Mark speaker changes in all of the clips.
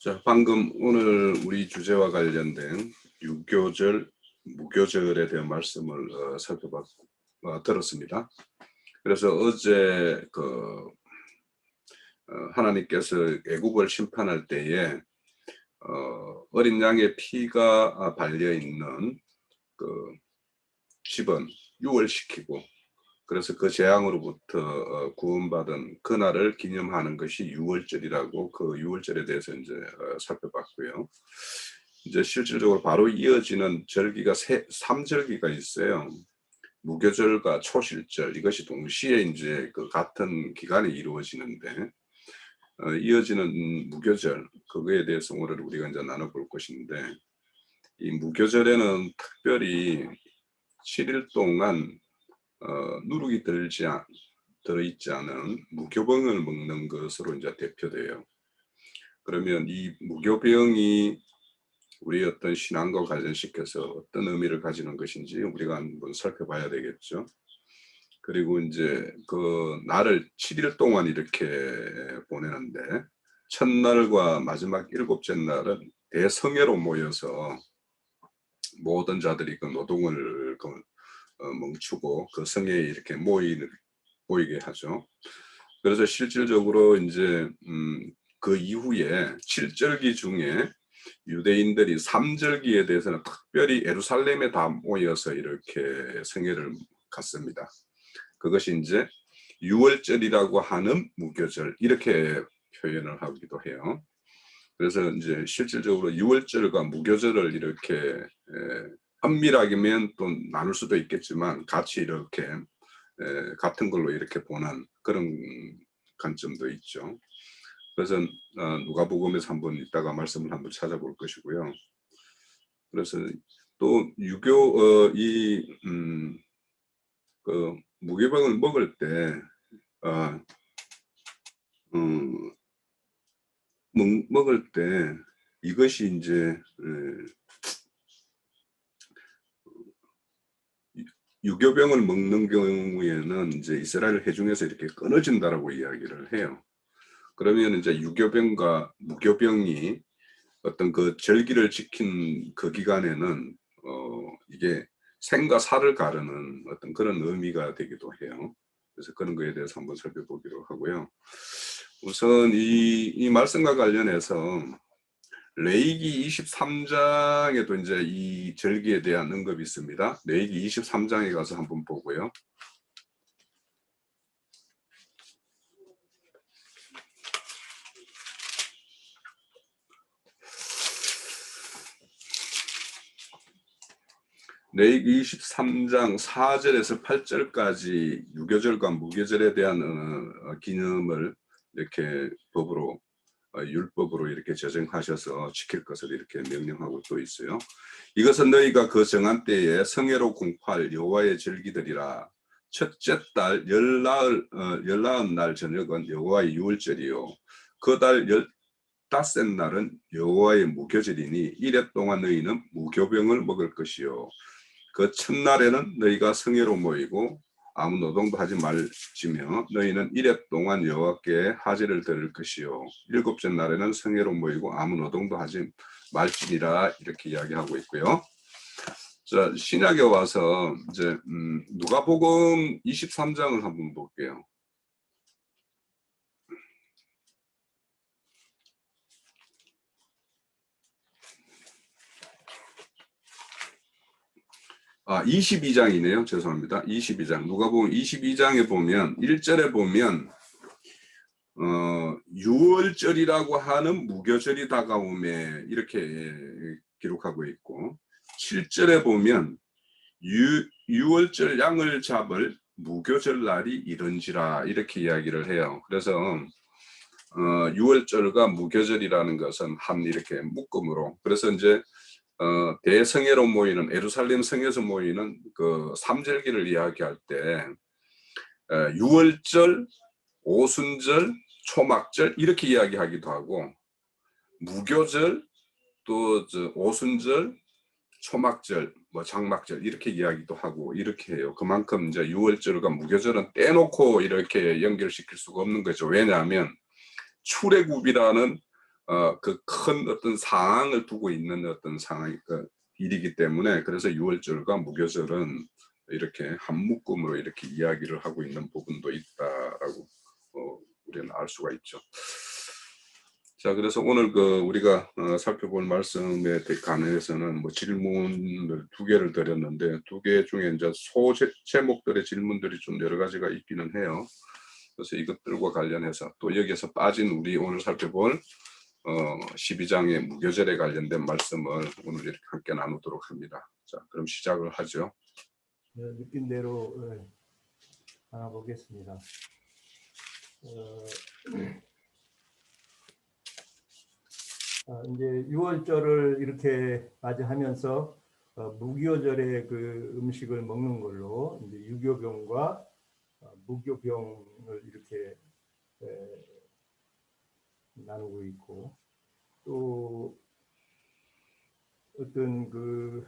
Speaker 1: 자, 방금 오늘 우리 주제와 관련된 유교절, 무교절에 대한 말씀을 들었습니다. 그래서 어제 하나님께서 애국을 심판할 때에 어린 양의 피가 발려 있는 그 집은 유월시키고, 그래서 그 재앙으로부터 구원받은 그날을 기념하는 것이 유월절이라고, 그 유월절에 대해서 이제 살펴봤고요. 이제 실질적으로 바로 이어지는 절기가 3절기가 있어요. 무교절과 초실절, 이것이 동시에 이제 그 같은 기간에 이루어지는데, 이어지는 무교절, 그거에 대해서 오늘 우리가 이제 나눠볼 것인데, 이 무교절에는 특별히 7일 동안 누룩이 들어있지 않은 무교병을 먹는 것으로 이제 대표돼요. 그러면 이 무교병이 우리 어떤 신앙과 관련시켜서 어떤 의미를 가지는 것인지 우리가 한번 살펴봐야 되겠죠. 그리고 이제 그 날을 7일 동안 이렇게 보내는데, 첫날과 마지막 7째 날은 대성회로 모여서 모든 자들이 그 노동을 멈추고 그 성에 이렇게 모이게 하죠. 그래서 실질적으로 이제 그 이후에 7절기 중에 유대인들이 3절기에 대해서는 특별히 예루살렘에 다 모여서 이렇게 성회를 갖습니다. 그것이 이제 유월절이라고 하는 무교절, 이렇게 표현을 하기도 해요. 그래서 이제 실질적으로 유월절과 무교절을 이렇게 엄밀하게면 또 나눌 수도 있겠지만 같이 이렇게 같은 걸로 이렇게 보는 그런 관점도 있죠. 그래서 누가복음에서 한번 이따가 말씀을 한번 찾아볼 것이고요. 그래서 또 유교 그 무교병을 먹을 때 먹을 때 이것이 이제 유교병을 먹는 경우에는 이제 이스라엘 회중에서 이렇게 끊어진다라고 이야기를 해요. 그러면 이제 유교병과 무교병이 어떤 그 절기를 지킨 그 기간에는 이게 생과 사를 가르는 어떤 그런 의미가 되기도 해요. 그래서 그런 거에 대해서 한번 살펴보기로 하고요. 우선 이 말씀과 관련해서 레위기 23장에도 이제 이 절기에 대한 언급이 있습니다. 레위기 23장에 가서 한번 보고요. 레위기 23장 4절에서 8절까지 유교절과 무교절에 대한 기념을 이렇게 법으로 율법으로 이렇게 제정하셔서 지킬 것을 이렇게 명령하고 또 있어요. 이것은 너희가 그 정한 때에 성회로 공포할 여호와의 절기들이라. 첫째 달 열나흔 날 저녁은 여호와의 유월절이요, 그 달 15째 날은 여호와의 무교절이니 이래 동안 너희는 무교병을 먹을 것이요, 그 첫날에는 너희가 성회로 모이고 아무 노동도 하지 말지며 너희는 이래 동안 여호와께 하제를 드릴 것이요, 7째 날에는 성회로 모이고 아무 노동도 하지 말지니라, 이렇게 이야기하고 있고요. 자, 신약에 와서 이제 누가복음 23장을 한번 볼게요. 아, 22장이네요. 죄송합니다. 22장. 누가복음 22장에 보면 1절에 보면 유월절이라고 하는 무교절이 다가오매, 이렇게 기록하고 있고, 7절에 보면 유월절 양을 잡을 무교절 날이 이른지라, 이렇게 이야기를 해요. 그래서 유월절과 무교절이라는 것은 한 이렇게 묶음으로, 그래서 이제 대성회로 모이는, 예루살렘 성에서 모이는 그 3절기를 이야기할 때 유월절, 오순절, 초막절 이렇게 이야기하기도 하고, 무교절, 또 오순절, 초막절, 뭐 장막절 이렇게 이야기도 하고 이렇게 해요. 그만큼 이제 유월절과 무교절은 떼놓고 이렇게 연결시킬 수가 없는 거죠. 왜냐하면 출애굽이라는 그 큰 어떤 상황을 두고 있는 어떤 상황이 일이기 때문에, 그래서 유월절과 무교절은 이렇게 한 묶음으로 이렇게 이야기를 하고 있는 부분도 있다라고 우리는 알 수가 있죠. 자, 그래서 오늘 우리가 살펴볼 말씀에 관해서는 뭐 질문을 두 개를 드렸는데, 두 개 중에 이제 제목들의 질문들이 좀 여러 가지가 있기는 해요. 그래서 이것들과 관련해서 또 여기에서 빠진 우리 오늘 살펴볼 12장의 무교절에 관련된 말씀을 오늘 이렇게 함께 나누도록 합니다. 자, 그럼 시작을 하죠.
Speaker 2: 느낀 대로 알아보겠습니다. 이제 6월절을 이렇게 맞이하면서 무교절에 그 음식을 먹는 걸로 이제 유교병과 무교병을 이렇게 나누고 있고, 또 어떤 그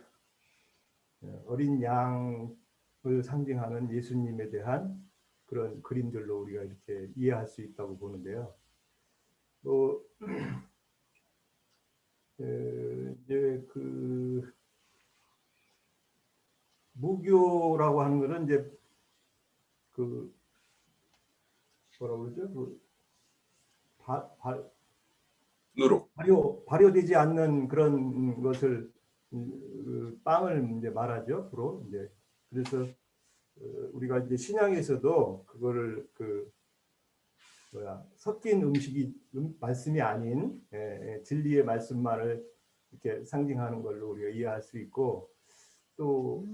Speaker 2: 어린 양을 상징하는 예수님에 대한 그런 그림들로 우리가 이렇게 이해할 수 있다고 보는데요. 또 이제 그 무교라고 하는 것은 이제 그 뭐라고 그러죠? 그 발효되지 않는 그런 것을 빵을 이제 말하죠. 주로 이제 그래서 우리가 이제 신약에서도 그거를 섞인 음식이 말씀이 아닌 진리의 말씀만을 이렇게 상징하는 걸로 우리가 이해할 수 있고, 또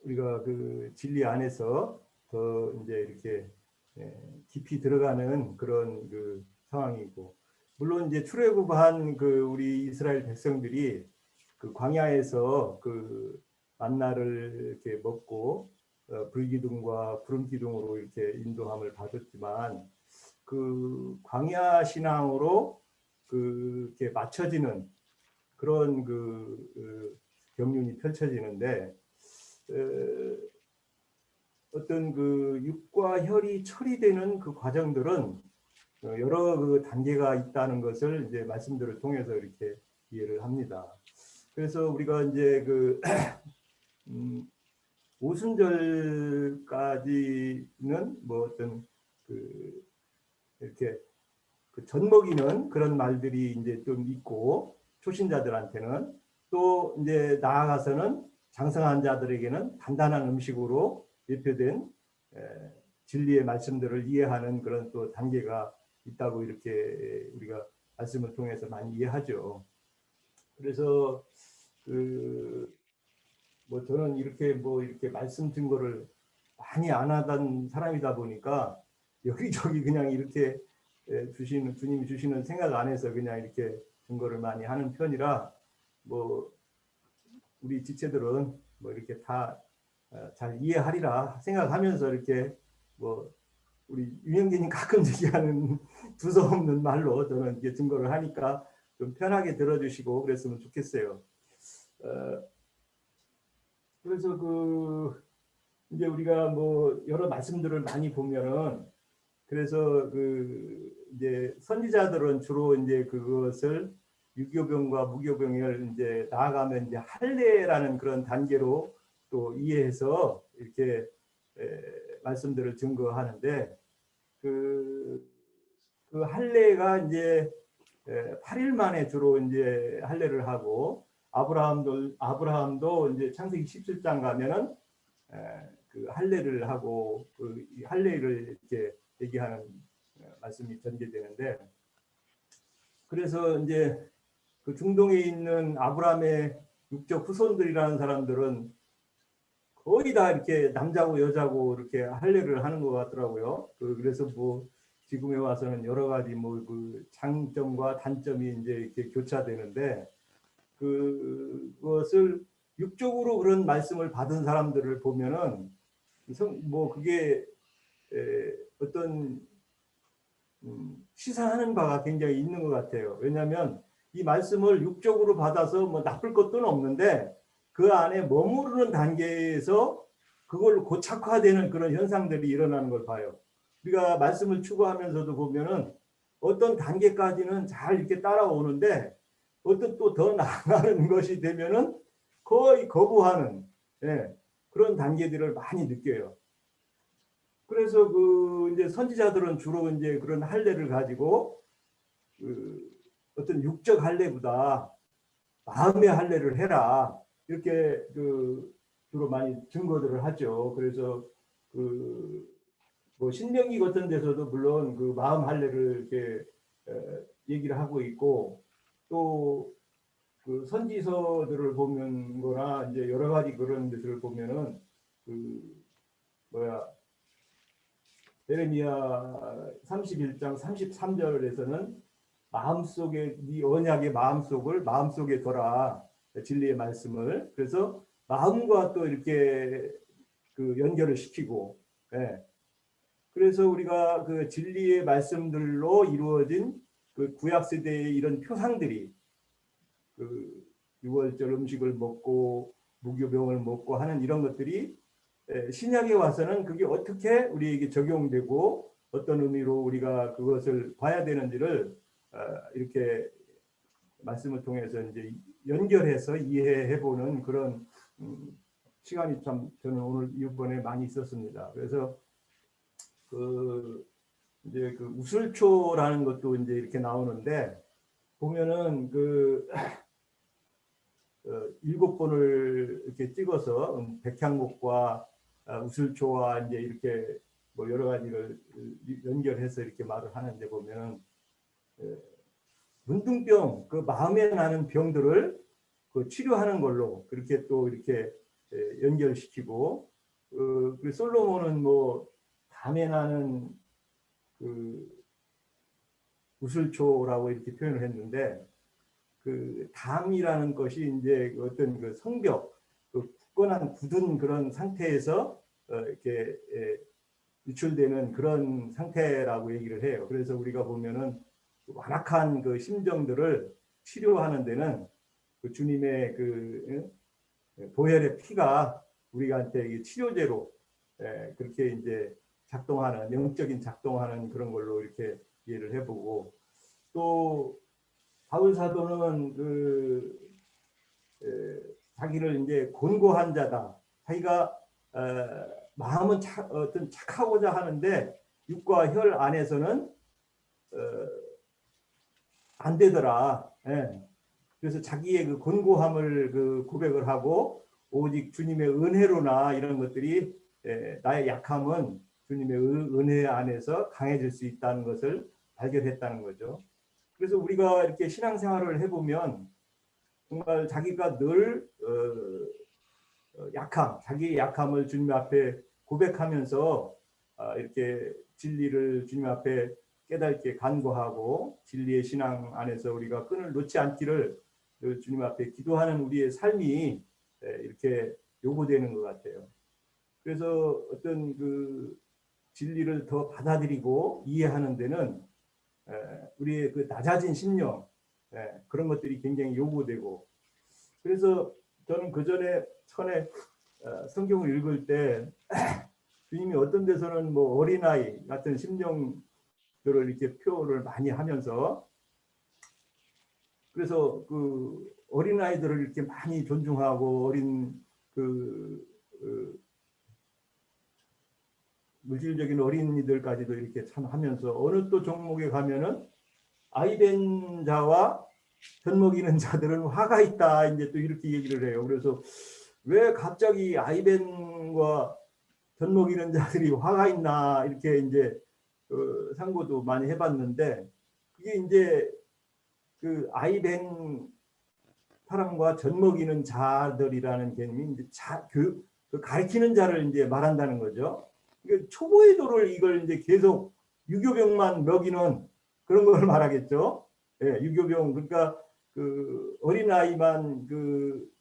Speaker 2: 우리가 그 진리 안에서 더 이제 이렇게 깊이 들어가는 그런 그 상황이고, 물론 이제 출애굽한 그 우리 이스라엘 백성들이 그 광야에서 그 만나를 이렇게 먹고 불기둥과 구름 기둥으로 이렇게 인도함을 받았지만, 그 광야 신앙으로 이렇게 맞춰지는 그런 경륜이 펼쳐지는데, 어떤 그 육과 혈이 처리되는 그 과정들은 여러 그 단계가 있다는 것을 이제 말씀들을 통해서 이렇게 이해를 합니다. 그래서 우리가 이제 오순절까지는 뭐 어떤 이렇게 젖먹이는 그런 말들이 이제 좀 있고, 초신자들한테는 또 이제 나아가서는 장성한 자들에게는 단단한 음식으로 예표된 진리의 말씀들을 이해하는 그런 또 단계가 있다고 이렇게 우리가 말씀을 통해서 많이 이해하죠. 그래서 뭐 저는 이렇게 말씀 증거를 많이 안 하던 사람이다 보니까 여기저기 그냥 이렇게 주님이 주시는 생각 안에서 그냥 이렇게 증거를 많이 하는 편이라, 뭐 우리 지체들은 뭐 이렇게 다 잘 이해하리라 생각하면서 이렇게 뭐 우리 유영진이 가끔 얘기하는 두서없는 말로 저는 이게 증거를 하니까 좀 편하게 들어주시고 그랬으면 좋겠어요. 그래서 이제 우리가 뭐 여러 말씀들을 많이 보면은, 그래서 이제 선지자들은 주로 이제 그것을 유교병과 무교병을 이제 나아가면 이제 할례라는 그런 단계로 또 이해해서 이렇게 말씀들을 증거하는데, 그 할례가 이제 8일 만에 주로 이제 할례를 하고, 아브라함도 이제 창세기 17장 가면은 그 할례를 하고 그 할례를 이렇게 얘기하는 말씀이 전개되는데, 그래서 이제 그 중동에 있는 아브라함의 육적 후손들이라는 사람들은 거의 다 이렇게 남자고 여자고 이렇게 할례를 하는 것 같더라고요. 그래서 뭐 지금에 와서는 여러 가지 뭐 그 장점과 단점이 이제 이렇게 교차되는데, 그것을 육적으로 그런 말씀을 받은 사람들을 보면은 뭐 그게 어떤 시사하는 바가 굉장히 있는 것 같아요. 왜냐하면 이 말씀을 육적으로 받아서 뭐 나쁠 것도 없는데, 그 안에 머무르는 단계에서 그걸로 고착화되는 그런 현상들이 일어나는 걸 봐요. 우리가 말씀을 추구하면서도 보면은 어떤 단계까지는 잘 이렇게 따라오는데 어떤 또 더 나아가는 것이 되면은 거의 거부하는 예, 그런 단계들을 많이 느껴요. 그래서 그 이제 선지자들은 주로 이제 그런 할례를 가지고 그 어떤 육적 할례보다 마음의 할례를 해라 이렇게 그 주로 많이 증거들을 하죠. 그래서 그 뭐 신명기 같은 데서도 물론 그 마음 할례를 이렇게 얘기를 하고 있고 또 그 선지서들을 보면 거나 이제 여러 가지 그런 데들을 보면은 그 뭐야 예레미야 31장 33절에서는 마음속에 네 언약의 마음속에 둬라 진리의 말씀을 그래서 마음과 또 이렇게 그 연결을 시키고 예. 그래서 우리가 그 진리의 말씀들로 이루어진 그 구약 세대의 이런 표상들이 그 유월절 음식을 먹고 무교병을 먹고 하는 이런 것들이 신약에 와서는 그게 어떻게 우리에게 적용되고 어떤 의미로 우리가 그것을 봐야 되는지를 이렇게 말씀을 통해서 이제 연결해서 이해해보는 그런 시간이 참 저는 오늘 이번에 많이 있었습니다. 그래서 그 이제 그 우슬초라는 것도 이제 이렇게 나오는데 보면은 그 7번을 이렇게 찍어서 백향목과 우슬초와 이제 이렇게 뭐 여러 가지를 연결해서 이렇게 말을 하는데 보면은 문둥병 그 마음에 나는 병들을 그 치료하는 걸로 그렇게 또 이렇게 연결시키고 그 솔로몬은 뭐 담에 나는 그 우슬초라고 이렇게 표현을 했는데 그 담이라는 것이 이제 어떤 그 성벽, 그 굳건한 굳은 그런 상태에서 이렇게 유출되는 그런 상태라고 얘기를 해요. 그래서 우리가 보면은 완악한 그 심정들을 치료하는 데는 그 주님의 그 보혈의 피가 우리한테 치료제로 그렇게 이제 작동하는 영적인 작동하는 그런 걸로 이렇게 이해를 해보고 또 바울 사도는 그 자기를 이제 곤고한 자다. 자기가 마음은 어떤 착하고자 하는데 육과 혈 안에서는 안 되더라. 예. 그래서 자기의 그 곤고함을 그 고백을 하고 오직 주님의 은혜로나 이런 것들이 나의 약함은 주님의 은혜 안에서 강해질 수 있다는 것을 발견했다는 거죠. 그래서 우리가 이렇게 신앙생활을 해보면 정말 자기가 늘 자기의 약함을 주님 앞에 고백하면서 이렇게 진리를 주님 앞에 깨닫게 간구하고 진리의 신앙 안에서 우리가 끈을 놓지 않기를 주님 앞에 기도하는 우리의 삶이 이렇게 요구되는 것 같아요. 그래서 어떤 그 진리를 더 받아들이고 이해하는 데는 우리의 그 낮아진 심령 그런 것들이 굉장히 요구되고 그래서 저는 그 전에 전에 성경을 읽을 때 주님이 어떤 데서는 뭐 어린아이 같은 심령들을 이렇게 표현을 많이 하면서 그래서 그 어린아이들을 이렇게 많이 존중하고 어린 물질적인 어린이들까지도 이렇게 참 하면서 어느 또 종목에 가면은 아이된 자와 젖 먹이는 자들은 화가 있다 이제 또 이렇게 얘기를 해요. 그래서 왜 갑자기 아이벤과 젖 먹이는 자들이 화가 있나 이렇게 이제 상고도 많이 해봤는데 그게 이제 그 아이벤 사람과 젖 먹이는 자들이라는 개념이 이제 그 가르치는 자를 이제 말한다는 거죠. 그러니까 초보의도를 이걸 이제 계속 유교병만 먹이는 그런 걸 말하겠죠. 예, 유교병 그러니까 그 어린아이만 그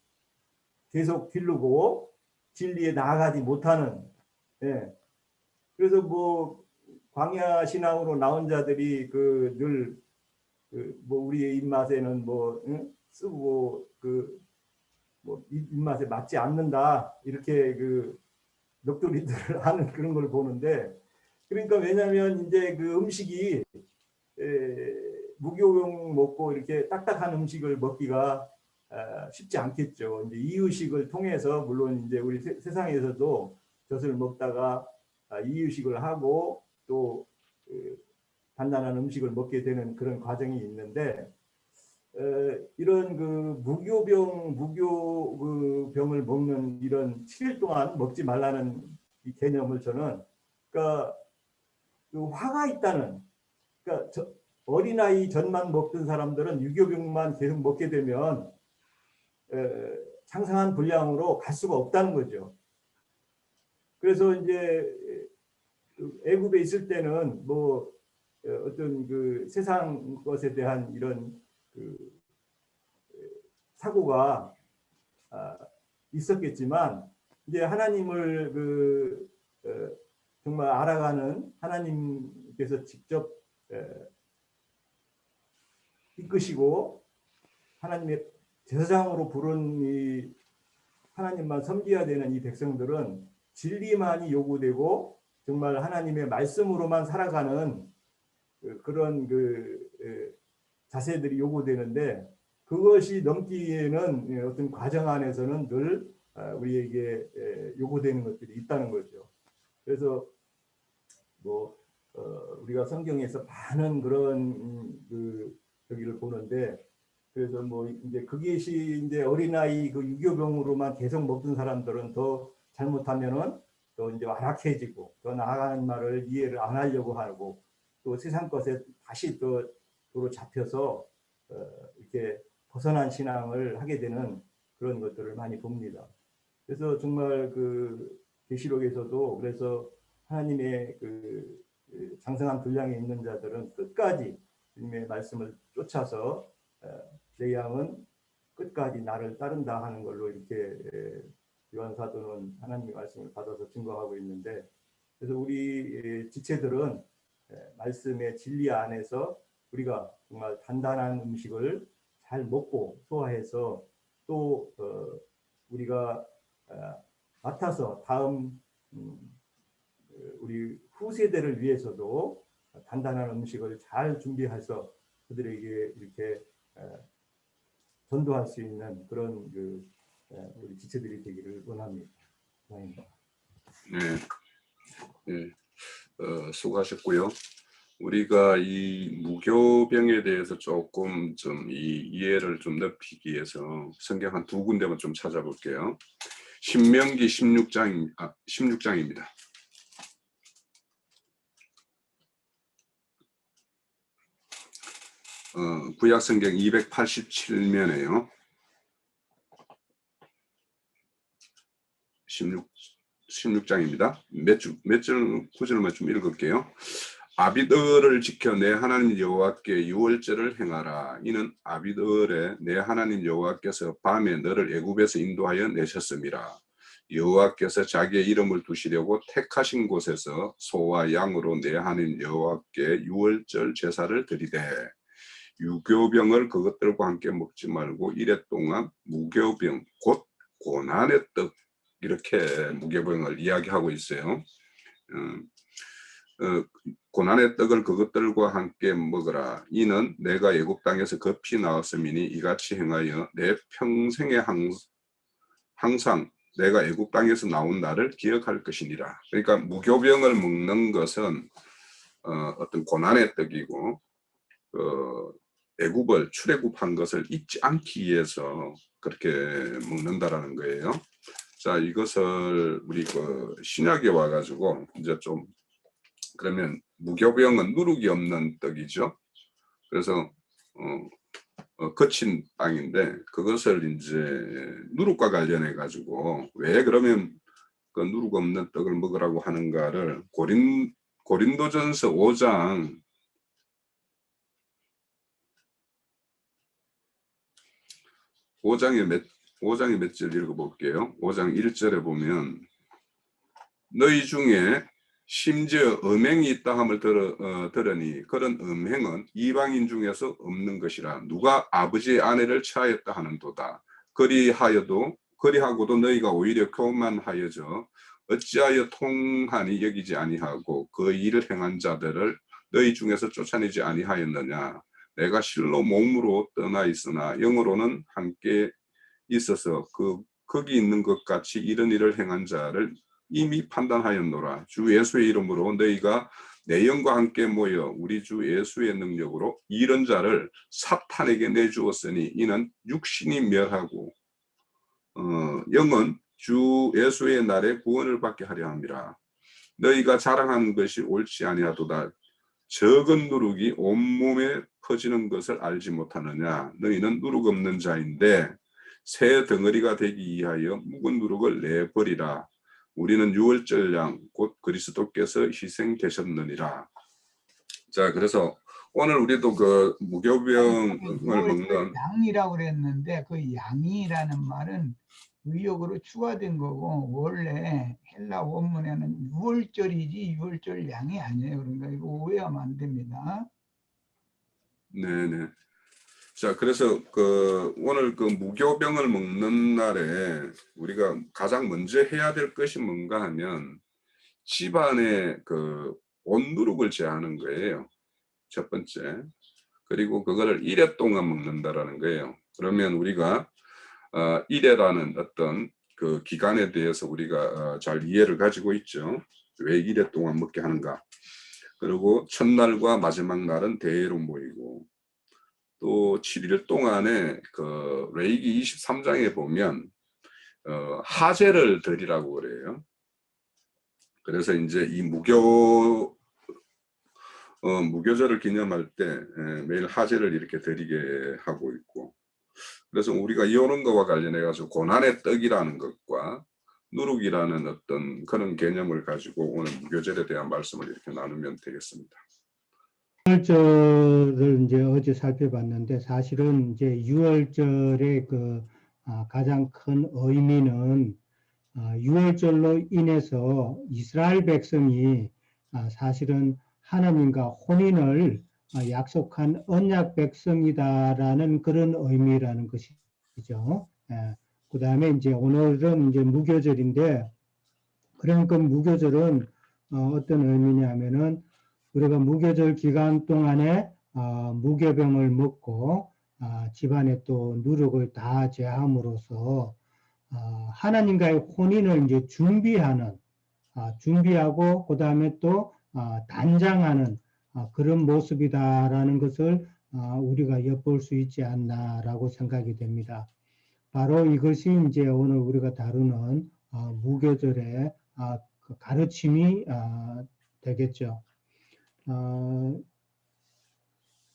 Speaker 2: 계속 기르고 진리에 나아가지 못하는 예. 그래서 뭐 광야 신앙으로 나온 자들이 그 늘 뭐 우리의 입맛에는 뭐 쓰고 그 뭐 입맛에 맞지 않는다 이렇게 그 넋두리들을 하는 그런 걸 보는데, 그러니까 왜냐하면 이제 그 음식이 무교병 먹고 이렇게 딱딱한 음식을 먹기가 쉽지 않겠죠. 이제 이유식을 통해서 물론 이제 우리 세상에서도 젖을 먹다가 이유식을 하고 또 단단한 음식을 먹게 되는 그런 과정이 있는데, 이런 그 무교병을 먹는 이런 7일 동안 먹지 말라는 이 개념을 저는, 그러니까 그 화가 있다는, 그러니까 어린아이 젖만 먹던 사람들은 유교병만 계속 먹게 되면 상상한 분량으로 갈 수가 없다는 거죠. 그래서 이제 애굽에 있을 때는 뭐 어떤 그 세상 것에 대한 이런 그 사고가 있었겠지만, 이제 하나님을 정말 알아가는 하나님께서 직접 이끄시고 하나님의 제사장으로 부른 이 하나님만 섬겨야 되는 이 백성들은 진리만이 요구되고 정말 하나님의 말씀으로만 살아가는 그런 자세들이 요구되는데, 그것이 넘기에는 어떤 과정 안에서는 늘 우리에게 요구되는 것들이 있다는 거죠. 그래서 뭐 우리가 성경에서 많은 그런 저기를 보는데, 그래서 뭐 이제 그것이 이제 어린아이 그 유교병으로만 계속 먹던 사람들은 더 잘못하면은 또 이제 완악해지고 더 나아가는 말을 이해를 안 하려고 하고 또 세상 것에 다시 또 도로 잡혀서 이렇게 벗어난 신앙을 하게 되는 그런 것들을 많이 봅니다. 그래서 정말 그 계시록에서도 그래서 하나님의 그 장성한 분량에 있는 자들은 끝까지 주님의 말씀을 쫓아서 내 양은 끝까지 나를 따른다 하는 걸로 이렇게 요한 사도는 하나님의 말씀을 받아서 증거하고 있는데, 그래서 우리 지체들은 말씀의 진리 안에서 우리가 정말 단단한 음식을 잘 먹고 소화해서 또 우리가 맡아서 다음 우리 후세대를 위해서도 단단한 음식을 잘 준비해서 그들에게 이렇게 전도할 수 있는 그런 우리 지체들이 되기를 원합니다.
Speaker 1: 네, 네. 수고하셨고요. 우리가 이 무교병에 대해서 조금 좀 이해를 좀 넓히기 위해서 성경 한 두 군데만 좀 찾아볼게요. 신명기 16장입니다. 구약 성경 287면에요. 16장입니다. 몇 절 구절만 좀 읽을게요. 아비들을 지켜 내 하나님 여호와께 유월절을 행하라. 이는 아비들의 내 하나님 여호와께서 밤에 너를 애굽에서 인도하여 내셨음이라. 여호와께서 자기의 이름을 두시려고 택하신 곳에서 소와 양으로 내 하나님 여호와께 유월절 제사를 드리되 유교병을 그것들과 함께 먹지 말고 이래 동안 무교병 곧 고난의 떡, 이렇게 무교병을 이야기하고 있어요. 고난의 떡을 그것들과 함께 먹으라. 이는 내가 애굽 땅에서 급히 나왔음이니 이같이 행하여 내 평생에 항상 내가 애굽 땅에서 나온 나를 기억할 것이니라. 그러니까 무교병을 먹는 것은 어떤 고난의 떡이고 애굽을 출애굽한 것을 잊지 않기 위해서 그렇게 먹는다라는 거예요. 자, 이것을 우리 신약에 와가지고 이제 좀 그러면 무교병은 누룩이 없는 떡이죠. 그래서 거친 빵인데 그것을 이제 누룩과 관련해 가지고 왜 그러면 그 누룩 없는 떡을 먹으라고 하는가를 고린도전서 5장에 몇 절 읽어볼게요. 5장 1절에 보면 너희 중에 심지어 음행이 있다 함을 들으니 그런 음행은 이방인 중에서 없는 것이라. 누가 아버지의 아내를 취하였다 하는도다. 그리하고도 너희가 오히려 교만하여져 어찌하여 통하니 여기지 아니하고 그 일을 행한 자들을 너희 중에서 쫓아내지 아니하였느냐. 내가 실로 몸으로 떠나 있으나 영으로는 함께 있어서 거기 있는 것 같이 이런 일을 행한 자를 이미 판단하였노라. 주 예수의 이름으로 너희가 내 영과 함께 모여 우리 주 예수의 능력으로 이런 자를 사탄에게 내주었으니 이는 육신이 멸하고 영은 주 예수의 날에 구원을 받게 하려 함이라. 너희가 자랑하는 것이 옳지 아니하도다. 적은 누룩이 온몸에 퍼지는 것을 알지 못하느냐. 너희는 누룩 없는 자인데 새 덩어리가 되기 위하여 묵은 누룩을 내버리라. 우리는 유월절 양 곧 그리스도께서 희생되셨느니라. 자, 그래서 오늘 우리도 그 무교병을 먹는
Speaker 3: 양이라고 그랬는데 그 양이라는 말은 의역으로 추가된 거고 원래 헬라 원문에는 유월절이지 유월절 양이 아니에요. 그러니까 이거 오해하면 안 됩니다.
Speaker 1: 네네. 자, 그래서 그 오늘 그 무교병을 먹는 날에 우리가 가장 먼저 해야 될 것이 뭔가 하면 집안의 그 온누룩을 제하는 거예요. 첫 번째. 그리고 그거를 1회 동안 먹는다라는 거예요. 그러면 우리가 1회라는 어떤 그 기간에 대해서 우리가 잘 이해를 가지고 있죠. 왜 1회 동안 먹게 하는가. 그리고 첫날과 마지막 날은 대회로 모이고 또 7일 동안에 그 레위기 23장에 보면 하제를 드리라고 그래요. 그래서 이제 이 무교절을 기념할 때 매일 하제를 이렇게 드리게 하고 있고, 그래서 우리가 이런 거와 관련해 가지고 고난의 떡이라는 것과 누룩이라는 어떤 그런 개념을 가지고 오늘 무교절에 대한 말씀을 이렇게 나누면 되겠습니다.
Speaker 4: 유월절을 이제 어제 살펴봤는데 사실은 이제 유월절의 그 가장 큰 의미는 유월절로 인해서 이스라엘 백성이 사실은 하나님과 혼인을 약속한 언약 백성이다라는 그런 의미라는 것이죠. 그 다음에 이제 오늘은 이제 무교절인데, 그러니까 무교절은 어떤 의미냐면은 우리가 무교절 기간 동안에 무교병을 먹고 집안에 또 누룩을 다 제함으로써 하나님과의 혼인을 이제 준비하고 그 다음에 또 단장하는 그런 모습이다라는 것을 우리가 엿볼 수 있지 않나라고 생각이 됩니다. 바로 이것이 이제 오늘 우리가 다루는 무교절의 그 가르침이 되겠죠.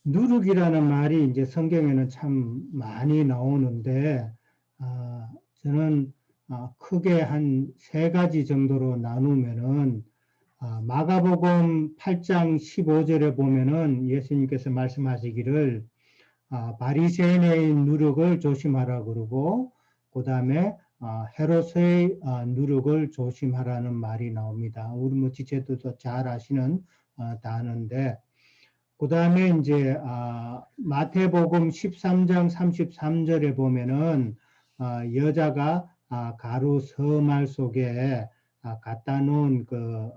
Speaker 4: 누룩이라는 말이 이제 성경에는 참 많이 나오는데 저는 크게 한 3가지 정도로 나누면은 마가복음 8장 15절에 보면은 예수님께서 말씀하시기를 바리새인의 누룩을 조심하라 그러고, 그 다음에 헤롯의 누룩을 조심하라는 말이 나옵니다. 우리 뭐 지체도 잘 아시는 단어인데, 그 다음에 이제 마태복음 13장 33절에 보면은 여자가 가루 서말 속에 갖다 놓은 그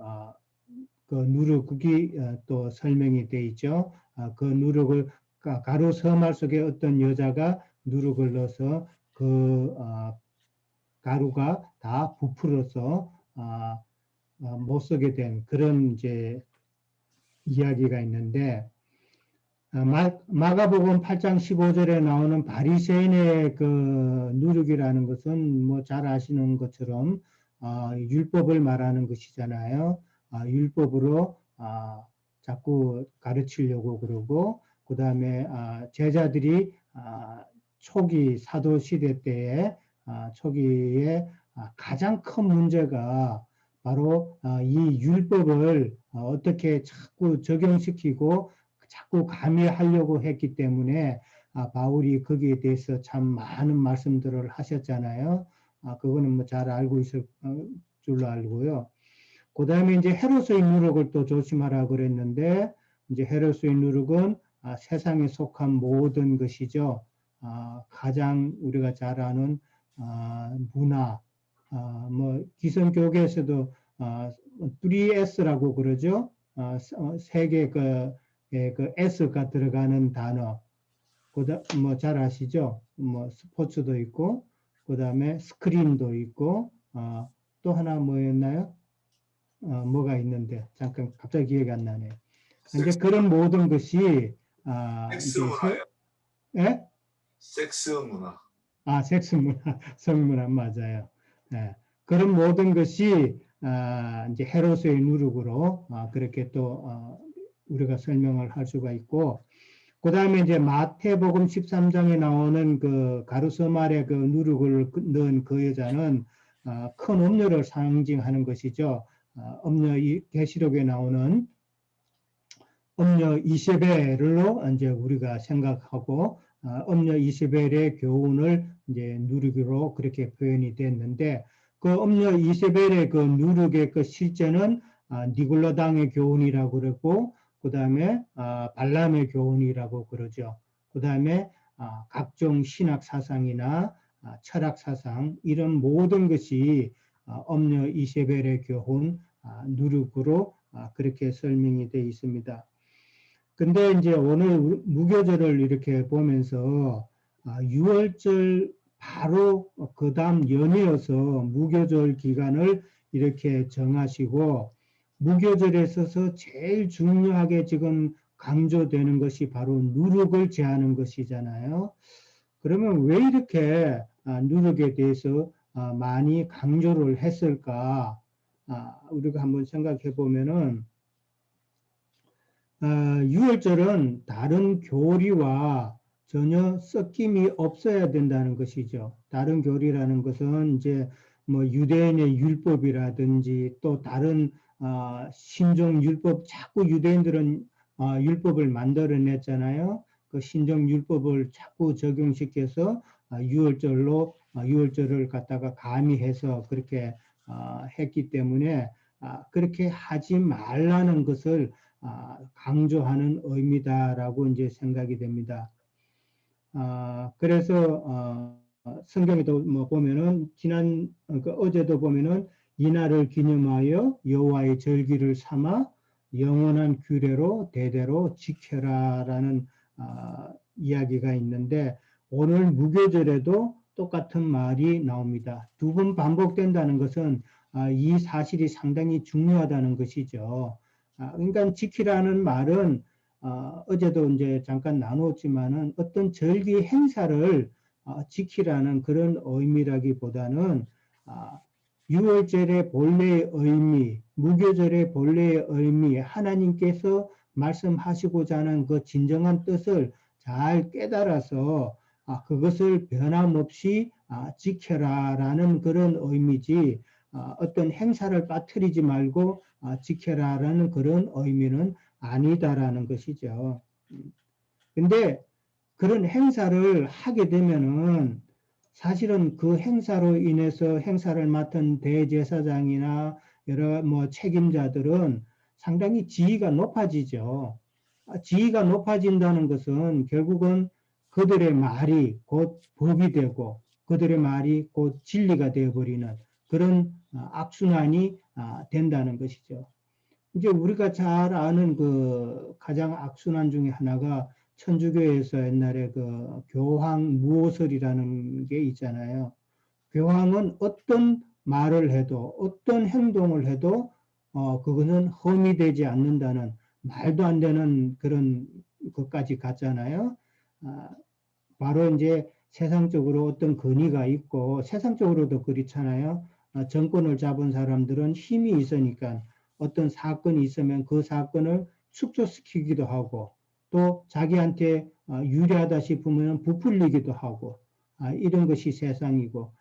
Speaker 4: 누룩이 또 설명이 돼 있죠. 그 누룩을 가루 서말 속에 어떤 여자가 누룩을 넣어서 그 가루가 다 부풀어서 못 쓰게 된 그런 이제 이야기가 있는데, 마가복음 8장 15절에 나오는 바리새인의 그 누룩이라는 것은 뭐 잘 아시는 것처럼 율법을 말하는 것이잖아요. 율법으로 자꾸 가르치려고 그러고, 그 다음에 제자들이 초기 사도 시대 때에 초기에 가장 큰 문제가 바로 이 율법을 어떻게 자꾸 적용시키고 자꾸 가미하려고 했기 때문에 바울이 거기에 대해서 참 많은 말씀들을 하셨잖아요. 그거는 뭐 잘 알고 있을 줄로 알고요. 그 다음에 이제 헤롯의 누룩을 또 조심하라 그랬는데, 이제 헤롯의 누룩은 세상에 속한 모든 것이죠. 가장 우리가 잘 아는 문화, 뭐 기성교계에서도 3S라고 그러죠. 세 개 그 S가 들어가는 단어. 뭐 잘 아시죠? 뭐 스포츠도 있고, 그 다음에 스크린도 있고, 또 하나 뭐였나요? 뭐가 있는데 잠깐 갑자기 기억이 안 나네요. 이제 그런 모든 것이
Speaker 1: 섹스
Speaker 4: 이제
Speaker 1: 문화예요.
Speaker 4: 예?
Speaker 1: 섹스 문화.
Speaker 4: 섹스 문화, 성문화 맞아요. 예. 그런 모든 것이 이제 헤로스의 누룩으로 그렇게 또 우리가 설명을 할 수가 있고, 그 다음에 이제 마태복음 13장에 나오는 그 가루서 말에 그 누룩을 넣은 그 여자는 큰 음료를 상징하는 것이죠. 음료 계시록에 나오는 음료 이세벨로 이제 우리가 생각하고 음료 이세벨의 교훈을 이제 누룩으로 그렇게 표현이 됐는데, 그 음료 이세벨의 그 누룩의 그 실제는 니골라당의 교훈이라고 그랬고, 그 다음에 발람의 교훈이라고 그러죠. 그 다음에 각종 신학 사상이나 철학 사상 이런 모든 것이 음료 이세벨의 교훈 누룩으로 그렇게 설명이 되어 있습니다. 근데 이제 오늘 무교절을 이렇게 보면서 6월절 바로 그 다음 연이어서 무교절 기간을 이렇게 정하시고, 무교절에 있어서 제일 중요하게 지금 강조되는 것이 바로 누룩을 제하는 것이잖아요. 그러면 왜 이렇게 누룩에 대해서 많이 강조를 했을까? 우리가 한번 생각해 보면은 6월절은 다른 교리와 전혀 섞임이 없어야 된다는 것이죠. 다른 교리라는 것은 이제 뭐 유대인의 율법이라든지 또 다른 신종 율법, 자꾸 유대인들은 율법을 만들어냈잖아요. 그 신종 율법을 자꾸 적용시켜서 6월절을 갖다가 가미해서 그렇게 했기 때문에 그렇게 하지 말라는 것을 강조하는 의미다라고 이제 생각이 됩니다. 그래서 성경에도 뭐 보면은 어제도 보면은 이날을 기념하여 여호와의 절기를 삼아 영원한 규례로 대대로 지켜라라는 이야기가 있는데, 오늘 무교절에도 똑같은 말이 나옵니다. 두 번 반복된다는 것은 이 사실이 상당히 중요하다는 것이죠. 그러니까 지키라는 말은 어제도 이제 잠깐 나누었지만은 어떤 절기 행사를 지키라는 그런 의미라기보다는 6월절의 본래의 의미, 무교절의 본래의 의미, 하나님께서 말씀하시고자 하는 그 진정한 뜻을 잘 깨달아서 그것을 변함없이 지켜라라는 그런 의미지, 어떤 행사를 빠뜨리지 말고 지켜라라는 그런 의미는 아니다라는 것이죠. 근데 그런 행사를 하게 되면은 사실은 그 행사로 인해서 행사를 맡은 대제사장이나 여러 뭐 책임자들은 상당히 지위가 높아지죠. 지위가 높아진다는 것은 결국은 그들의 말이 곧 법이 되고 그들의 말이 곧 진리가 되어버리는 그런 악순환이 된다는 것이죠. 이제 우리가 잘 아는 그 가장 악순환 중에 하나가 천주교에서 옛날에 그 교황 무오설이라는 게 있잖아요. 교황은 어떤 말을 해도 어떤 행동을 해도 그거는 험이 되지 않는다는 말도 안 되는 그런 것까지 갔잖아요. 바로 이제 세상적으로 어떤 권위가 있고 세상적으로도 그렇잖아요. 정권을 잡은 사람들은 힘이 있으니까 어떤 사건이 있으면 그 사건을 축소시키기도 하고 또 자기한테 유리하다 싶으면 부풀리기도 하고 이런 것이 세상이고,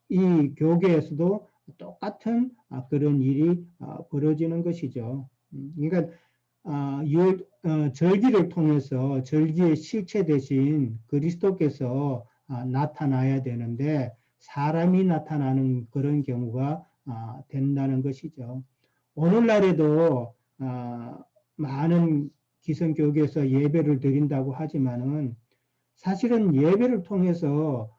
Speaker 4: 이 교계에서도 똑같은 그런 일이 벌어지는 것이죠. 그러니까 절기를 통해서 절기의 실체 대신 그리스도께서 나타나야 되는데 사람이 나타나는 그런 경우가 된다는 것이죠. 오늘날에도 많은 기성교계에서 예배를 드린다고 하지만은 사실은 예배를 통해서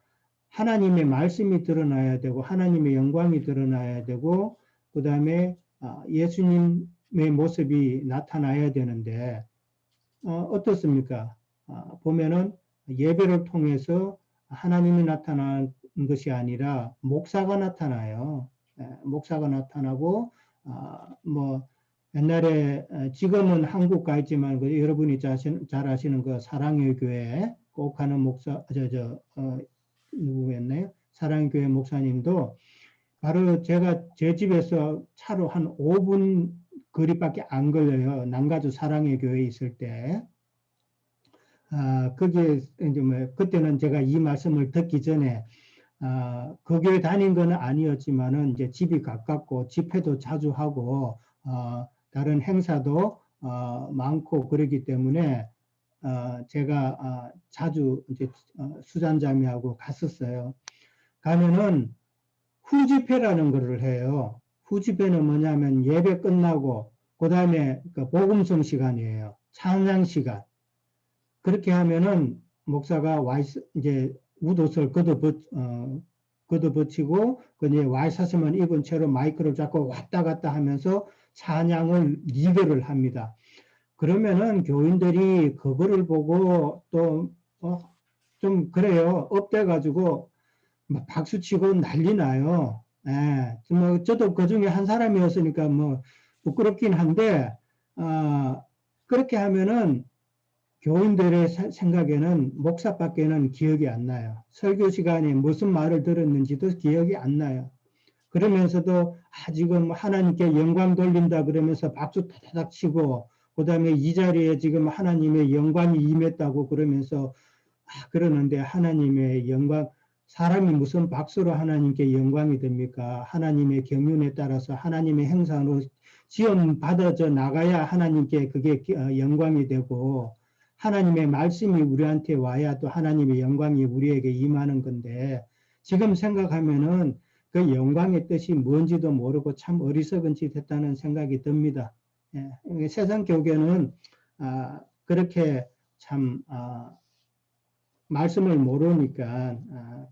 Speaker 4: 하나님의 말씀이 드러나야 되고 하나님의 영광이 드러나야 되고 그 다음에 예수님의 모습이 나타나야 되는데 어떻습니까? 보면은 예배를 통해서 하나님이 나타나는 것이 아니라 목사가 나타나요. 목사가 나타나고 뭐 옛날에 지금은 한국 가 있지만 여러분이 잘 아시는 그 사랑의 교회 꼭 가는 목사 누구였나요? 사랑의 교회 목사님도 바로 제가 제 집에서 차로 한 5분 거리밖에 안 걸려요. 남가주 사랑의 교회에 있을 때. 거기에 이제 뭐 그때는 제가 이 말씀을 듣기 전에 그 교회 다닌 건 아니었지만은 이제 집이 가깝고 집회도 자주 하고 다른 행사도 많고 그러기 때문에 제가 자주 이제 수잔자매하고 갔었어요. 가면은 후집회라는 것을 해요. 후집회는 뭐냐면 예배 끝나고 그 다음에 그 복음성 시간이에요. 찬양 시간. 그렇게 하면은 목사가 이제 웃옷을 걷어붙이고 그에 와이셔츠만 입은 채로 마이크를 잡고 왔다 갔다 하면서 찬양을 리더를 합니다. 그러면은 교인들이 그거를 보고 또 좀 그래요. 업돼가지고 막 박수치고 난리 나요. 예, 뭐 저도 그 중에 한 사람이었으니까 뭐 부끄럽긴 한데 그렇게 하면은 교인들의 생각에는 목사밖에는 기억이 안 나요. 설교 시간에 무슨 말을 들었는지도 기억이 안 나요. 그러면서도 지금 하나님께 영광 돌린다 그러면서 박수 타닥 치고 그 다음에 이 자리에 지금 하나님의 영광이 임했다고 그러면서 그러는데 하나님의 영광, 사람이 무슨 박수로 하나님께 영광이 됩니까? 하나님의 경륜에 따라서 하나님의 행상으로 지원 받아져 나가야 하나님께 그게 영광이 되고 하나님의 말씀이 우리한테 와야 또 하나님의 영광이 우리에게 임하는 건데 지금 생각하면은 그 영광의 뜻이 뭔지도 모르고 참 어리석은 짓 했다는 생각이 듭니다. 예, 세상 교계는 그렇게 참 말씀을 모르니까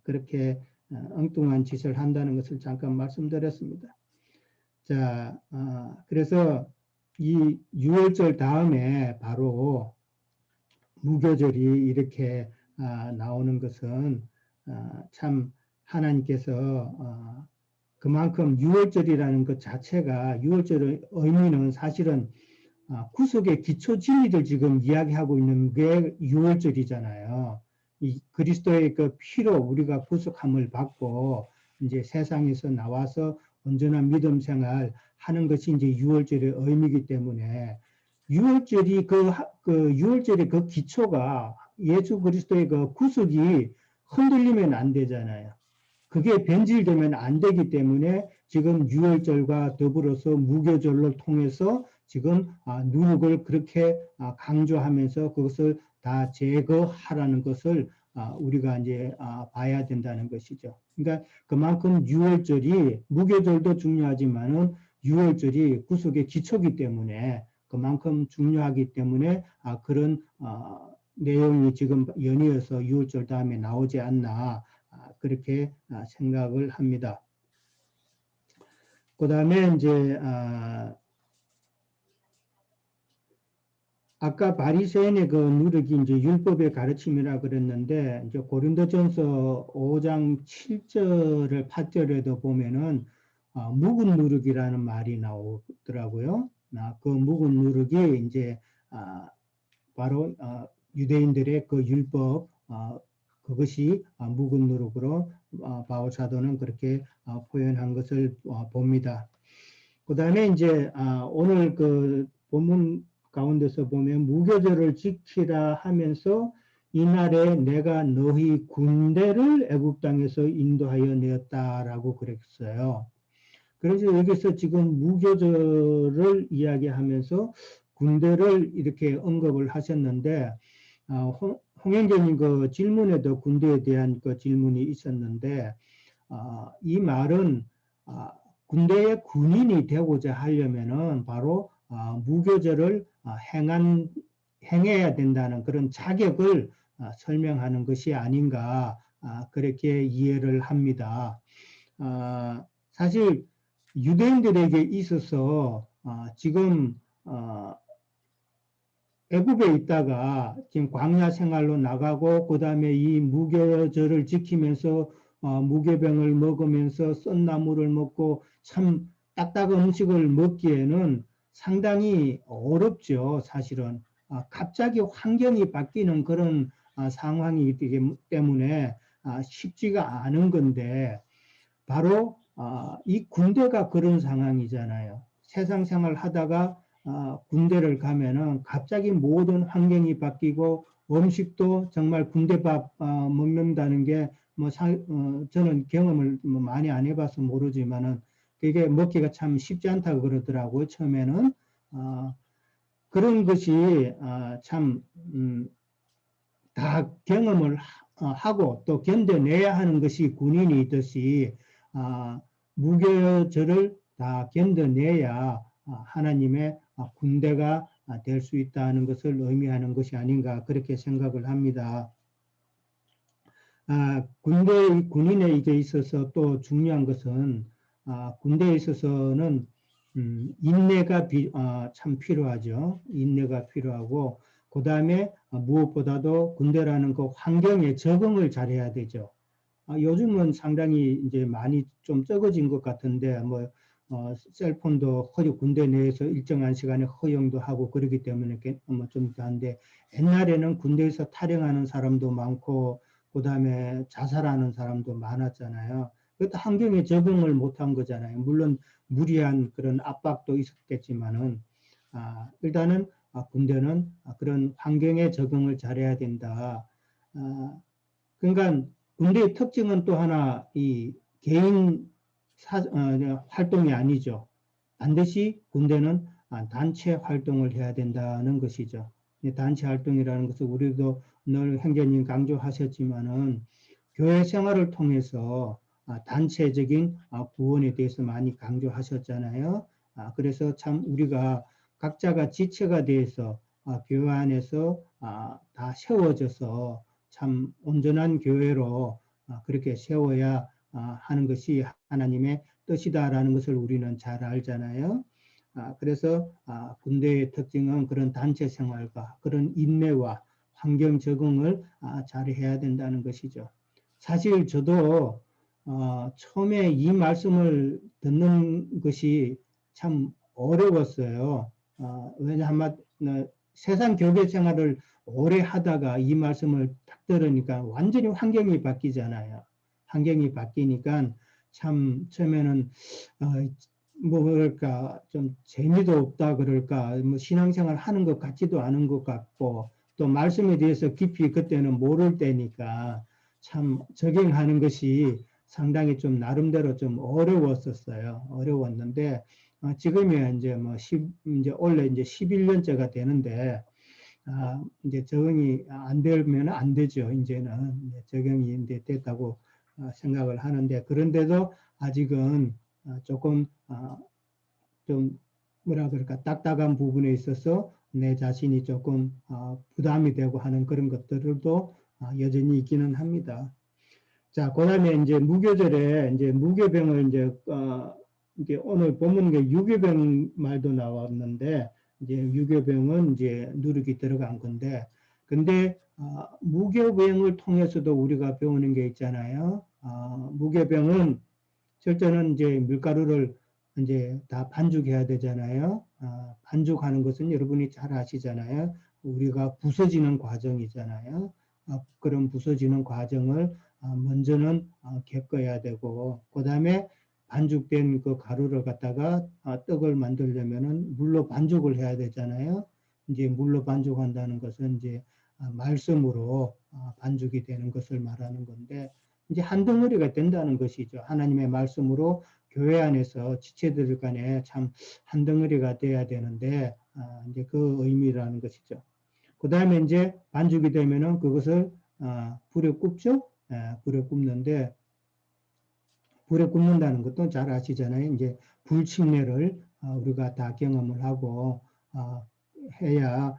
Speaker 4: 그렇게 엉뚱한 짓을 한다는 것을 잠깐 말씀드렸습니다. 자, 그래서 이 6월절 다음에 바로 무교절이 이렇게 나오는 것은 참 하나님께서 그만큼 6월절이라는 것 자체가 6월절의 의미는 사실은 구속의 기초 진리를 지금 이야기하고 있는 게 6월절이잖아요. 이 그리스도의 그 피로 우리가 구속함을 받고 이제 세상에서 나와서 온전한 믿음 생활 하는 것이 이제 6월절의 의미이기 때문에 6월절이 그 6월절의 그 기초가 예수 그리스도의 그 구속이 흔들리면 안 되잖아요. 그게 변질되면 안 되기 때문에 지금 6월절과 더불어서 무교절을 통해서 지금 누룩을 그렇게 강조하면서 그것을 다 제거하라는 것을 우리가 이제 봐야 된다는 것이죠. 그러니까 그만큼 6월절이 무교절도 중요하지만은 6월절이 구속의 기초이기 때문에 그만큼 중요하기 때문에 그런 내용이 지금 연이어서 6월절 다음에 나오지 않나 그렇게 생각을 합니다. 그 다음에 이제 아까 바리새인의 그 누룩이 이제 율법의 가르침이라 그랬는데 이제 고린도전서 5장 7절을 8절에도 보면은 묵은 누룩이라는 말이 나오더라고요. 그 묵은 누룩이 이제 바로 유대인들의 그 율법 그것이 묵은 누룩으로 바울 사도는 그렇게 표현한 것을 봅니다. 그 다음에 이제 오늘 그 본문 가운데서 보면 무교절을 지키라 하면서 이날에 내가 너희 군대를 애굽 땅에서 인도하여 내었다라고 그랬어요. 그래서 여기서 지금 무교절을 이야기하면서 군대를 이렇게 언급을 하셨는데 홍영경님 그 질문에도 군대에 대한 그 질문이 있었는데 이 말은 군대의 군인이 되고자 하려면은 바로 무교절을 행해야 된다는 그런 자격을 설명하는 것이 아닌가 그렇게 이해를 합니다. 사실 유대인들에게 있어서 지금 애굽에 있다가 지금 광야 생활로 나가고 그다음에 이 무교절을 지키면서 무교병을 먹으면서 썬나물을 먹고 참 딱딱한 음식을 먹기에는 상당히 어렵죠. 사실은 갑자기 환경이 바뀌는 그런 상황이기 때문에 쉽지가 않은 건데 바로 이 군대가 그런 상황이잖아요. 세상 생활 하다가 군대를 가면은 갑자기 모든 환경이 바뀌고 음식도 정말 군대밥 먹는다는 게 뭐 저는 경험을 뭐 많이 안 해봐서 모르지만은 그게 먹기가 참 쉽지 않다고 그러더라고요. 처음에는 그런 것이 참 다 경험을 하고 또 견뎌내야 하는 것이 군인이듯이 무교절을 다 견뎌내야 하나님의 군대가 될 수 있다는 것을 의미하는 것이 아닌가 그렇게 생각을 합니다. 군인에 이제 있어서 또 중요한 것은 군대에 있어서는 인내가 참 필요하죠. 인내가 필요하고 그 다음에 무엇보다도 군대라는 그 환경에 적응을 잘해야 되죠. 요즘은 상당히 이제 많이 좀 적어진 것 같은데 뭐 셀폰도 군대 내에서 일정한 시간에 허용도 하고 그러기 때문에 좀 한데 옛날에는 군대에서 탈영하는 사람도 많고 그 다음에 자살하는 사람도 많았잖아요. 그것도 환경에 적응을 못한 거잖아요. 물론 무리한 그런 압박도 있었겠지만은 일단은 군대는 그런 환경에 적응을 잘해야 된다. 그러니까 군대의 특징은 또 하나 이 개인 활동이 아니죠. 반드시 군대는 단체 활동을 해야 된다는 것이죠. 단체 활동이라는 것은 우리도 늘 행자님 강조하셨지만은 교회 생활을 통해서 단체적인 구원에 대해서 많이 강조하셨잖아요. 그래서 참 우리가 각자가 지체가 돼서 교회 안에서 다 세워져서 참 온전한 교회로 그렇게 세워야 하는 것이 하나님의 뜻이다라는 것을 우리는 잘 알잖아요. 그래서 군대의 특징은 그런 단체 생활과 그런 인내와 환경 적응을 잘 해야 된다는 것이죠. 사실 저도 처음에 이 말씀을 듣는 것이 참 어려웠어요. 왜냐하면 세상 교회 생활을 오래 하다가 이 말씀을 딱 들으니까 완전히 환경이 바뀌잖아요. 환경이 바뀌니까 참 처음에는 뭐랄까 좀 재미도 없다 그럴까 뭐 신앙생활 하는 것 같지도 않은 것 같고 또 말씀에 대해서 깊이 그때는 모를 때니까 참 적용하는 것이 상당히 좀 나름대로 좀 어려웠었어요. 어려웠는데 지금이 이제 뭐 이제 원래 이제 11년째가 되는데 이제 적응이 안 되면 안 되죠. 이제는 적용이 이제 됐다고 생각을 하는데 그런데도 아직은 조금 좀 뭐라 그럴까 딱딱한 부분에 있어서 내 자신이 조금 부담이 되고 하는 그런 것들도 여전히 있기는 합니다. 자, 그다음에 이제 무교절에 이제 무교병을 이제 오늘 본문에 유교병 말도 나왔는데 이제 유교병은 이제 누룩이 들어간 건데 근데 무교병을 통해서도 우리가 배우는 게 있잖아요. 무교병은 절대는 이제 밀가루를 이제 다 반죽해야 되잖아요. 반죽하는 것은 여러분이 잘 아시잖아요. 우리가 부서지는 과정이잖아요. 그런 부서지는 과정을 먼저는 겪어야 되고 그 다음에 반죽된 그 가루를 갖다가 떡을 만들려면은 물로 반죽을 해야 되잖아요. 이제 물로 반죽한다는 것은 이제 말씀으로 반죽이 되는 것을 말하는 건데 이제 한 덩어리가 된다는 것이죠. 하나님의 말씀으로 교회 안에서 지체들 간에 참 한 덩어리가 돼야 되는데 이제 그 의미라는 것이죠. 그 다음에 이제 반죽이 되면은 그것을 불에 굽죠. 불에 굽는데 불에 굽는다는 것도 잘 아시잖아요. 이제 불침례를 우리가 다 경험을 하고 해야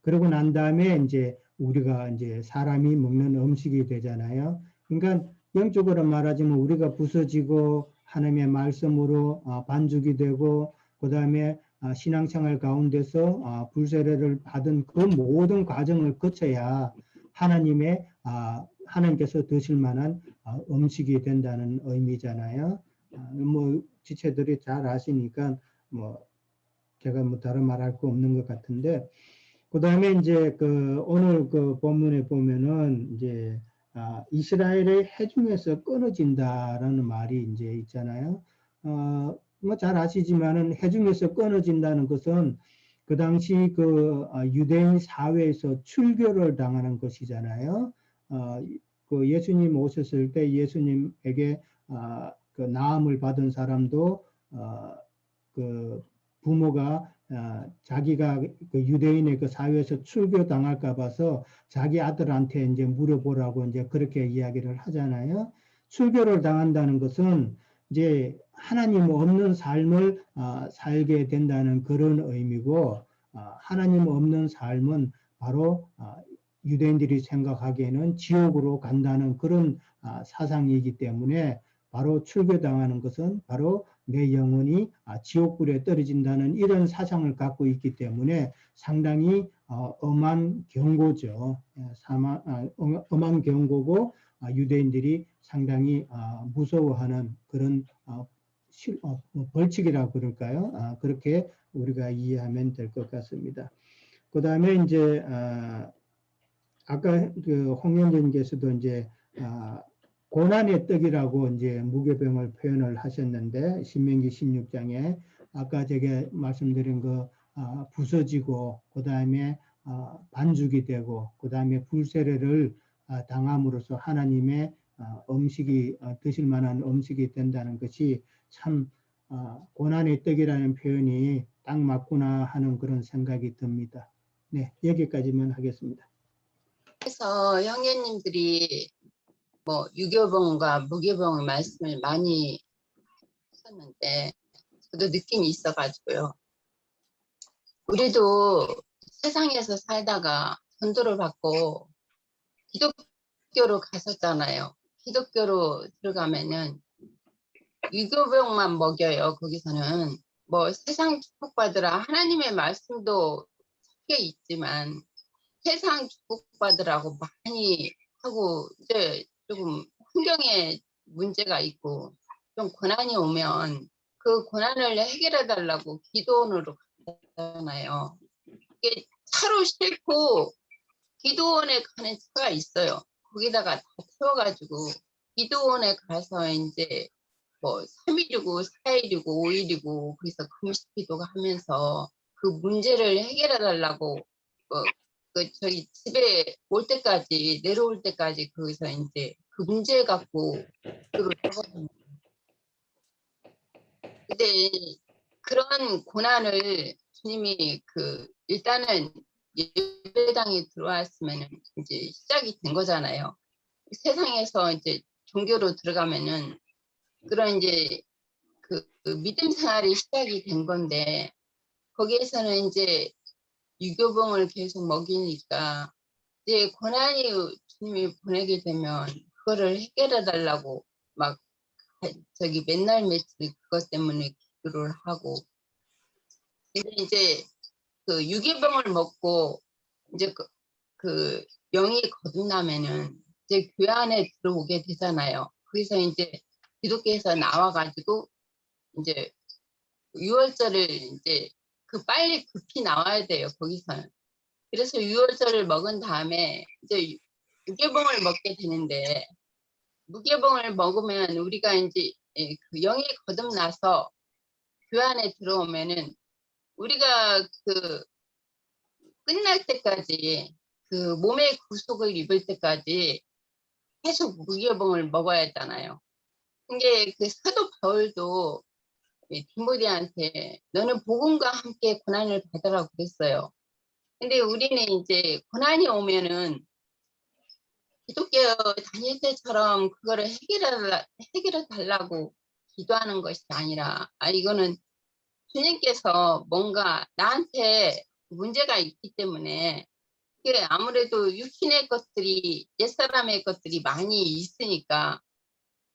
Speaker 4: 그러고 난 다음에 이제 우리가 이제 사람이 먹는 음식이 되잖아요. 그러니까 영적으로 말하자면 우리가 부서지고 하나님의 말씀으로 반죽이 되고 그다음에 신앙생활 가운데서 불세례를 받은 그 모든 과정을 거쳐야 하나님의 하나님께서 드실 만한 음식이 된다는 의미잖아요. 뭐 지체들이 잘 아시니까 뭐 제가 뭐 다른 말할 거 없는 것 같은데, 그 다음에 이제 그 오늘 그 본문에 보면은 이제 이스라엘의 해중에서 끊어진다라는 말이 이제 있잖아요. 뭐 잘 아시지만은 해중에서 끊어진다는 것은 그 당시 그 유대인 사회에서 출교를 당하는 것이잖아요. 그 예수님 오셨을 때 예수님에게 그 나음을 받은 사람도 그 부모가 자기가 그 유대인의 그 사회에서 출교 당할까 봐서 자기 아들한테 이제 물어보라고 이제 그렇게 이야기를 하잖아요. 출교를 당한다는 것은 이제 하나님 없는 삶을 살게 된다는 그런 의미고, 하나님 없는 삶은 바로 유대인들이 생각하기에는 지옥으로 간다는 그런 사상이기 때문에 바로 출교당하는 것은 바로 내 영혼이 지옥불에 떨어진다는 이런 사상을 갖고 있기 때문에 상당히 엄한 경고죠. 엄한 경고고 유대인들이 상당히 무서워하는 그런 벌칙이라고 그럴까요? 그렇게 우리가 이해하면 될 것 같습니다. 그 다음에 이제 아까 그 홍현재님께서도 이제 고난의 떡이라고 이제 무교병을 표현을 하셨는데, 신명기 16장에 아까 제가 말씀드린 거 부서지고 그 다음에 반죽이 되고 그 다음에 불세례를 당함으로써 하나님의 음식이 드실 만한 음식이 된다는 것이 참 고난의 떡이라는 표현이 딱 맞구나 하는 그런 생각이 듭니다. 네, 여기까지만 하겠습니다.
Speaker 5: 그래서 형제님들이 뭐 유교병과 무교병의 말씀을 많이 하셨는데 저도 느낌이 있어가지고요. 우리도 세상에서 살다가 전도를 받고 기독교로 갔었잖아요. 기독교로 들어가면은 유교병만 먹여요. 거기서는 뭐 세상 축복받으라 하나님의 말씀도 섞여 있지만 세상 축복받으라고 많이 하고 이제 조금 환경에 문제가 있고 좀 고난이 오면 그 고난을 해결해 달라고 기도원으로 가잖아요. 이게 차로 싣고 기도원에 가는 차가 있어요. 거기다가 다 태워가지고 기도원에 가서 이제 뭐 3일이고 4일이고 5일이고 그래서 금식 기도가 하면서 그 문제를 해결해 달라고 저희 집에 올 때까지 내려올 때까지 거기서 이제 그 문제 갖고 그러거든요. 근데 그런 고난을 주님이 일단은 예배당에 들어왔으면 이제 시작이 된 거잖아요. 세상에서 이제 종교로 들어가면은 그런 이제 그 믿음 생활이 시작이 된 건데 거기에서는 이제 유교병을 계속 먹이니까 이제 고난이 주님이 보내게 되면 그거를 해결해 달라고 막 저기 맨날 며칠 그것 때문에 기도를 하고 근데 이제 그 유교병을 먹고 이제 그 영이 거듭나면은 이제 교회 안에 들어오게 되잖아요. 그래서 이제 기독교에서 나와가지고 이제 6월절을 이제 빨리 급히 나와야 돼요. 거기서는. 그래서 6월절을 먹은 다음에 이제 무교병을 먹게 되는데 무교병을 먹으면 우리가 이제 그 영이 거듭나서 교회 안에 들어오면은 우리가 끝날 때까지 몸의 구속을 입을 때까지 계속 무교병을 먹어야 했잖아요. 근데 사도 바울도 디모데한테 너는 복음과 함께 고난을 받으라고 그랬어요. 근데 우리는 이제 고난이 오면은 기독교 다닐 때처럼 그거를 해결해 달라고 기도하는 것이 아니라 이거는 주님께서 뭔가 나한테 문제가 있기 때문에 그게 아무래도 육신의 것들이 옛사람의 것들이 많이 있으니까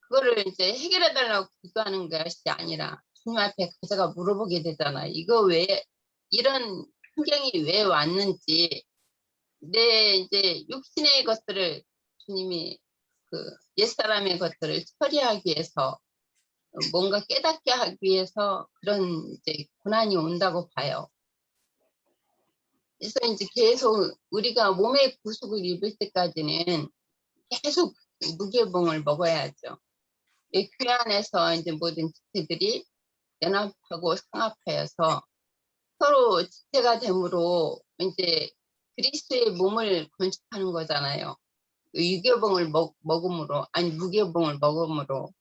Speaker 5: 그거를 이제 해결해 달라고 기도하는 것이 아니라 주님 앞에 가져가 물어보게 되잖아. 이거 왜 이런 환경이 왜 왔는지 내 이제 육신의 것들을 주님이 그 옛사람의 것들을 처리하기 위해서 뭔가 깨닫게 하기 위해서 그런 이제 고난이 온다고 봐요. 그래서 이제 계속 우리가 몸의 구속을 입을 때까지는 계속 무교봉을 먹어야죠. 이 교회 안에서 이제 모든 지체들이 연합하고 상합하여서 서로 지체가 됨으로 이제 그리스도의 몸을 건축하는 거잖아요. 유교봉을 먹음으로 아니 무교봉을 먹음으로.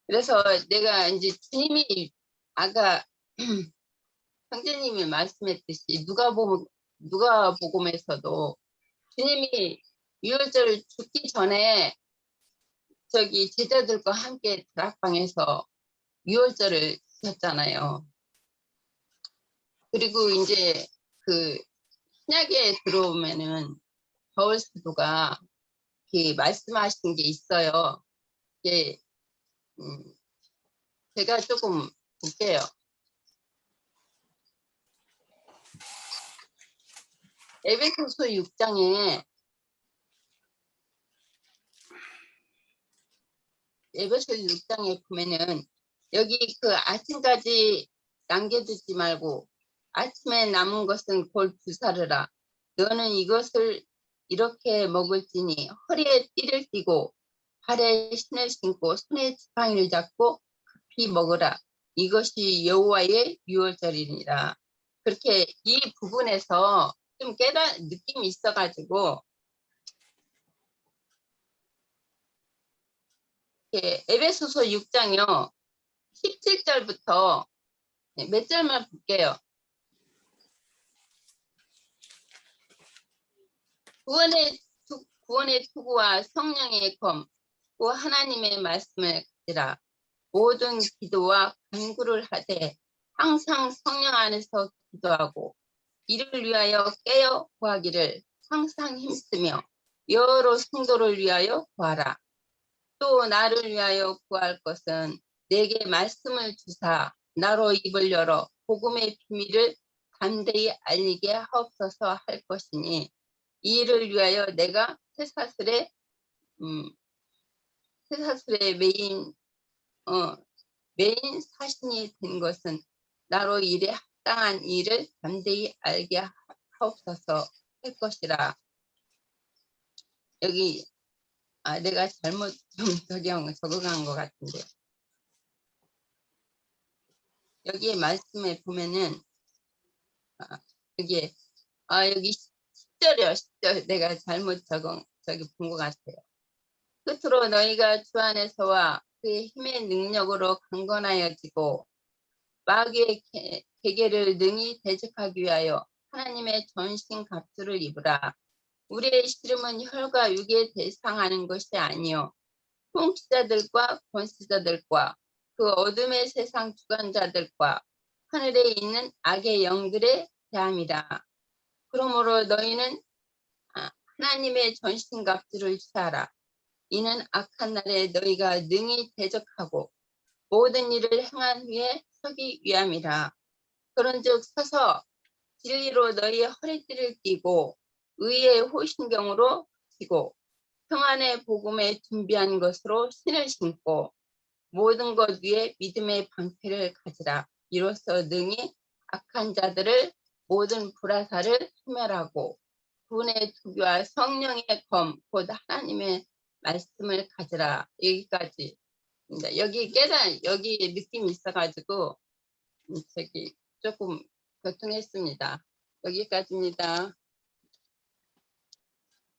Speaker 5: 그래서 내가 이제 주님이 아까 형제님이 말씀했듯이 누가복음에서도 주님이 유월절 죽기 전에 저기 제자들과 함께 다락방에서 유월절을 지켰잖아요. 그리고 이제 그 신약에 들어오면은 바울 사도가 이렇게 말씀하신 게 있어요. 이게 제가 조금 볼게요. 에베소서 6장에 보면은 여기 그 아침까지 남겨두지 말고 아침에 남은 것은 곧 주사르라. 너는 이것을 이렇게 먹을지니 허리에 띠를 띠고 발에 신을 신고 손에 지팡이를 잡고 급히 먹으라. 이것이 여호와의 유월절이니라. 그렇게 이 부분에서 좀 느낌이 있어가지고 에베소서 6장이요 17절부터 몇 절만 볼게요. 구원의 투구와 성령의 검, 또 하나님의 말씀을 가지라. 모든 기도와 간구를 하되 항상 성령 안에서 기도하고 이를 위하여 깨어 구하기를 항상 힘쓰며 여러 성도를 위하여 구하라. 또 나를 위하여 구할 것은 내게 말씀을 주사 나로 입을 열어 복음의 비밀을 담대히 알리게 하옵소서 할 것이니 이 일을 위하여 내가 쇠사슬의 메인 사신이 된 것은 나로 일에 합당한 일을 담대히 알게 하옵소서 할 것이라. 여기 내가 잘못 좀 적어간 것 같은데 여기에 말씀에 보면은 여기 10절이요. 10절 내가 잘못 본 것 같아요. 끝으로 너희가 주 안에서와 그의 힘의 능력으로 강건하여지고 마귀의 계계를 능히 대적하기 위하여 하나님의 전신 갑주를 입으라. 우리의 씨름은 혈과 육에 대상하는 것이 아니요 통치자들과 권세자들과 그 어둠의 세상 주관자들과 하늘에 있는 악의 영들에 대함이라. 그러므로 너희는 하나님의 전신갑주를 취하라. 이는 악한 날에 너희가 능히 대적하고 모든 일을 행한 후에 서기 위함이라. 그런즉 서서 진리로 너희의 허리띠를 띠고 의의 호신경으로 지고 평안의 복음에 준비한 것으로 신을 신고 모든 것 위에 믿음의 방패를 가지라. 이로써 능히 악한 자들을 모든 불화살을 소멸하고 구원의 투기와 성령의 검 곧 하나님의 말씀을 가지라. 여기까지. 여기 느낌이 있어가지고 저기 조금 교통했습니다. 여기까지입니다.